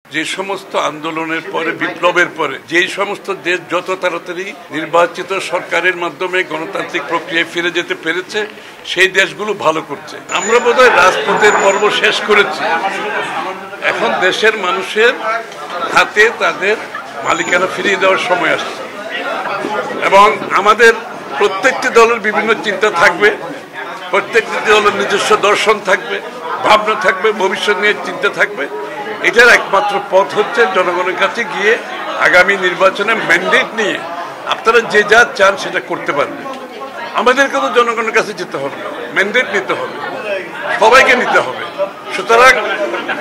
যে সমস্ত আন্দোলনের পরে বিপ্লবের পরে যে সমস্ত দেশ যত তাড়াতাড়ি নির্বাচিত সরকারের মাধ্যমে গণতান্ত্রিক প্রক্রিয়ায় ফিরে যেতে পেরেছে সেই দেশগুলো ভালো করছে। আমরা বোধহয় রাজপথের পর্ব শেষ করেছি। এখন দেশের মানুষের হাতে তাদের মালিকানা ফিরিয়ে দেওয়ার সময় আসছে এবং আমাদের প্রত্যেকটি দলের বিভিন্ন চিন্তা থাকবে, প্রত্যেকটি দলের নিজস্ব দর্শন থাকবে, ভাবনা থাকবে, ভবিষ্যৎ নিয়ে চিন্তা থাকবে। এটার একমাত্র পথ হচ্ছে জনগণের কাছে গিয়ে আগামী নির্বাচনে ম্যান্ডেট নিয়ে আপনারা যে যা চান সেটা করতে পারবেন। আমাদেরকে তো জনগণের কাছে যেতে হবে, ম্যান্ডেট নিতে হবে, সবাইকে নিতে হবে। সুতরাং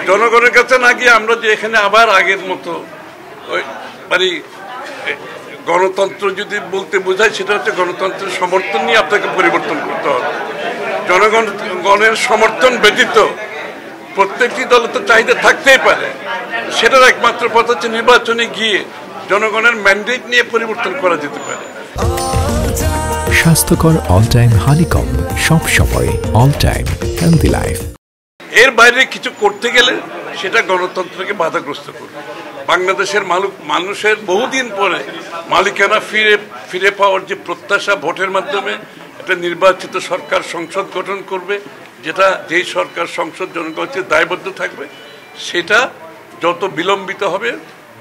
জনগণের কাছে না গিয়ে আমরা যে এখানে আবার আগের মতো ওই মানে গণতন্ত্র যদি বলতে বোঝায় সেটা হচ্ছে গণতন্ত্রের সমর্থন নিয়ে আপনাকে পরিবর্তন করতে হবে। জনগণের সমর্থন ব্যতীত প্রত্যেকটি দলের তো চাহিদা থাকতেই পারে, সেটার একমাত্র পথ হচ্ছে নির্বাচনে গিয়ে জনগণের ম্যান্ডেট নিয়ে পরিবর্তন করা যেতে পারে। স্বাস্থ্যকর অল টাইম হানিকম, সব সময় অল টাইম হেলদি লাইফ। এর বাইরে কিছু করতে গেলে সেটা গণতন্ত্রকে বাধাগ্রস্ত করবে। বাংলাদেশের মানুষের বহুদিন পরে মালিকানা ফিরে পাওয়ার যে প্রত্যাশা, ভোটের মাধ্যমে একটা নির্বাচিত সরকার সংসদ গঠন করবে, যেটা যেই সরকার সংসদ জনগণের দায়বদ্ধ থাকবে, সেটা যত বিলম্বিত হবে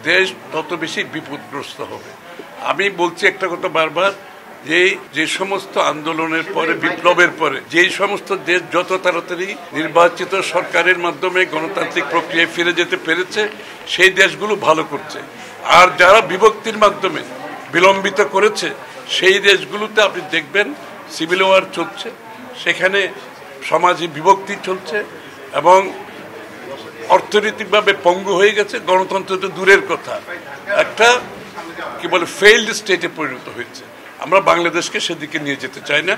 দেশ তত বেশি বিপদগ্রস্ত হবে। আমি বলছি একটা কথা বারবার, যে সমস্ত আন্দোলনের পরে বিপ্লবের পরে যেই সমস্ত দেশ যত তাড়াতাড়ি নির্বাচিত সরকারের মাধ্যমে গণতান্ত্রিক প্রক্রিয়ায় ফিরে যেতে পেরেছে সেই দেশগুলো ভালো করছে। আর যারা বিভক্তির মাধ্যমে বিলম্বিত করেছে সেই দেশগুলোতে আপনি দেখবেন সিভিল ওয়ার চলছে, সেখানে সমাজে বিভক্তি চলছে এবং অর্থনৈতিকভাবে পঙ্গু হয়ে গেছে। গণতন্ত্র তো দূরের কথা, একটা কি বলে ফেইল্ড স্টেটে পরিণত হয়েছে। আমরা বাংলাদেশকে সেদিকে নিয়ে যেতে চাই না।